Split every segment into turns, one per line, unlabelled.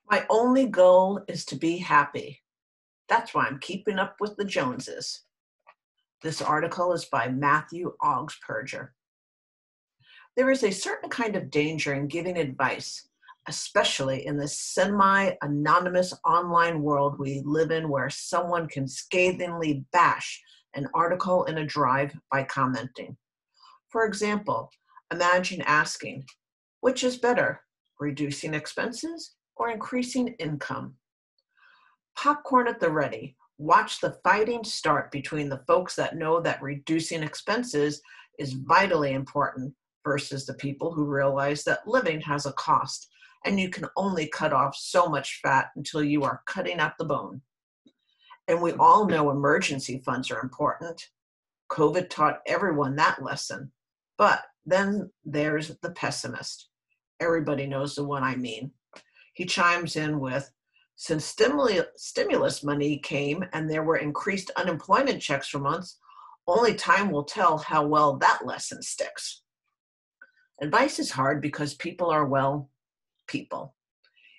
My only goal is to be happy. That's why I'm keeping up with the Joneses. This article is by Matthew Augspurger. There is a certain kind of danger in giving advice, especially in the semi-anonymous online world we live in where someone can scathingly bash an article in a drive by commenting. For example, imagine asking, which is better, reducing expenses or increasing income? Popcorn at the ready. Watch the fighting start between the folks that know that reducing expenses is vitally important versus the people who realize that living has a cost and you can only cut off so much fat until you are cutting at the bone. And we all know emergency funds are important. COVID taught everyone that lesson. But then there's the pessimist. Everybody knows the one I mean. He chimes in with, since stimulus money came and there were increased unemployment checks for months, only time will tell how well that lesson sticks. Advice is hard because people are, well, people.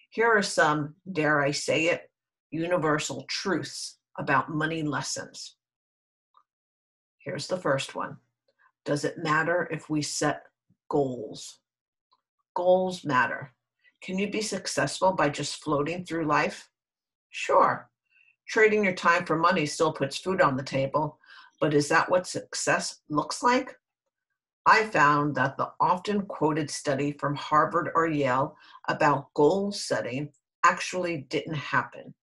Here are some, dare I say it, universal truths about money lessons. Here's the first one. Does it matter if we set goals? Goals matter. Can you be successful by just floating through life? Sure. Trading your time for money still puts food on the table, but is that what success looks like? I found that the often quoted study from Harvard or Yale about goal setting actually didn't happen.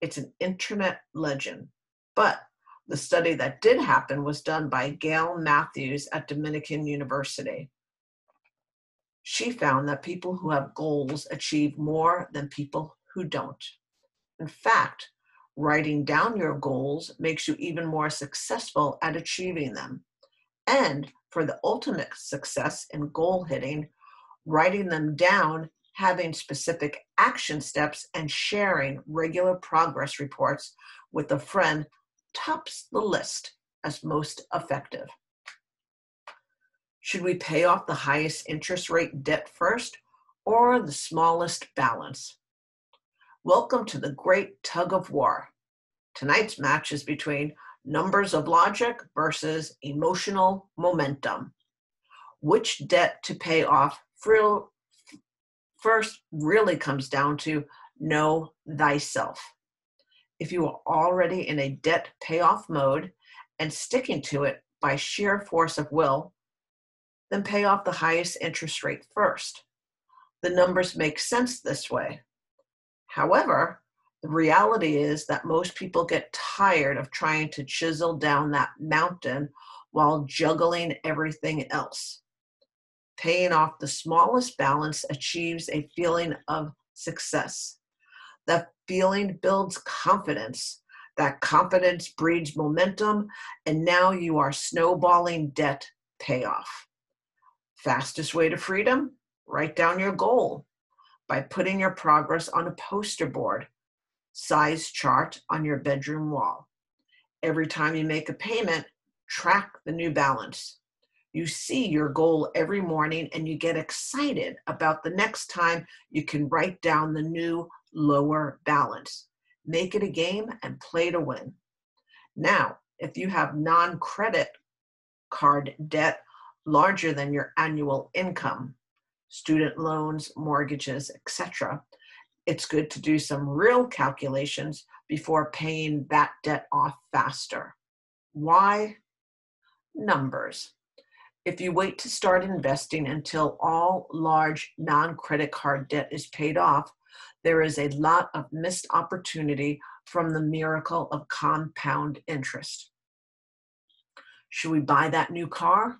It's an internet legend, but the study that did happen was done by Gail Matthews at Dominican University. She found that people who have goals achieve more than people who don't. In fact, writing down your goals makes you even more successful at achieving them. And for the ultimate success in goal hitting, writing them down, having specific action steps, and sharing regular progress reports with a friend tops the list as most effective. Should we pay off the highest interest rate debt first or the smallest balance? Welcome to the great tug of war. Tonight's match is between numbers of logic versus emotional momentum. Which debt to pay off first really comes down to know thyself. If you are already in a debt payoff mode and sticking to it by sheer force of will, then pay off the highest interest rate first. The numbers make sense this way. However, the reality is that most people get tired of trying to chisel down that mountain while juggling everything else. Paying off the smallest balance achieves a feeling of success. That feeling builds confidence. That confidence breeds momentum, and now you are snowballing debt payoff. Fastest way to freedom? Write down your goal by putting your progress on a poster board, size chart on your bedroom wall. Every time you make a payment, track the new balance. You see your goal every morning and you get excited about the next time you can write down the new lower balance. Make it a game and play to win. Now, if you have non-credit card debt larger than your annual income, student loans, mortgages, etc., it's good to do some real calculations before paying that debt off faster. Why? Numbers. If you wait to start investing until all large non-credit card debt is paid off, there is a lot of missed opportunity from the miracle of compound interest. Should we buy that new car?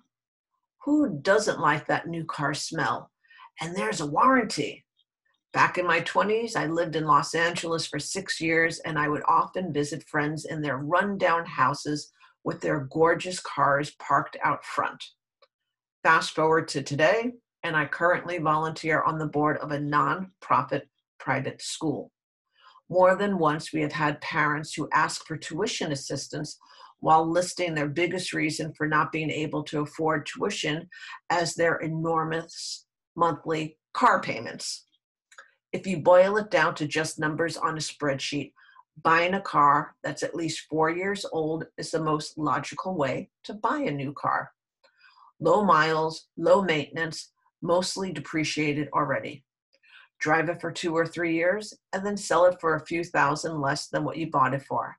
Who doesn't like that new car smell? And there's a warranty. Back in my 20s, I lived in Los Angeles for 6 years, and I would often visit friends in their rundown houses with their gorgeous cars parked out front. Fast forward to today, and I currently volunteer on the board of a non-profit private school. More than once, we have had parents who ask for tuition assistance while listing their biggest reason for not being able to afford tuition as their enormous monthly car payments. If you boil it down to just numbers on a spreadsheet, buying a car that's at least 4 years old is the most logical way to buy a new car. Low miles, low maintenance, mostly depreciated already. Drive it for 2 or 3 years and then sell it for a few thousand less than what you bought it for.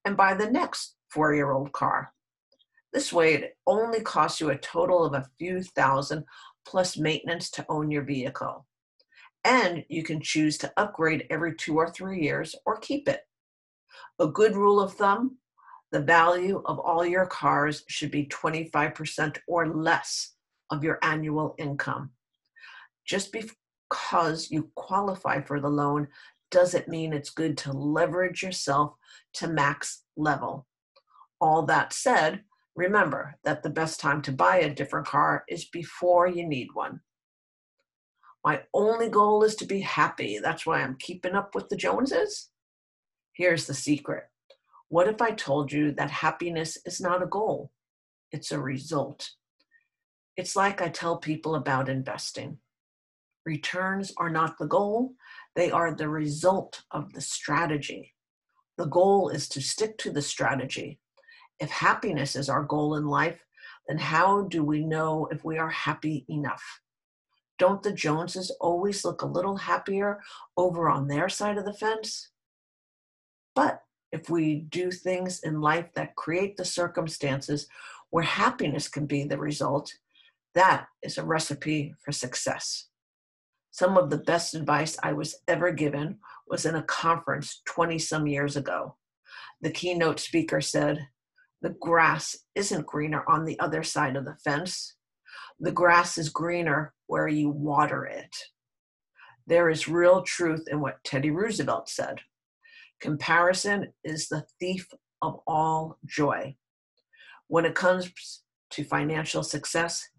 And buy the next 4-year-old car. This way, it only costs you a total of a few thousand plus maintenance to own your vehicle. And you can choose to upgrade every 2 or 3 years or keep it. A good rule of thumb, the value of all your cars should be 25% or less of your annual income. Just because you qualify for the loan doesn't mean it's good to leverage yourself to max level. All that said, remember that the best time to buy a different car is before you need one. My only goal is to be happy. That's why I'm keeping up with the Joneses. Here's the secret. What if I told you that happiness is not a goal? It's a result. It's like I tell people about investing. Returns are not the goal. They are the result of the strategy. The goal is to stick to the strategy. If happiness is our goal in life, then how do we know if we are happy enough? Don't the Joneses always look a little happier over on their side of the fence? But if we do things in life that create the circumstances where happiness can be the result, that is a recipe for success. Some of the best advice I was ever given was in a conference 20-some years ago. The keynote speaker said, "The grass isn't greener on the other side of the fence. The grass is greener where you water it." There is real truth in what Teddy Roosevelt said. Comparison is the thief of all joy. When it comes to financial success,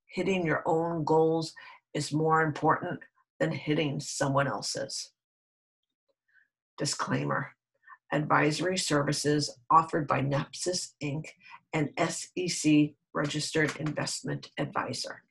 hitting your own goals is more important than hitting someone else's. Disclaimer: advisory services offered by Nepsis, Inc., an SEC registered investment advisor.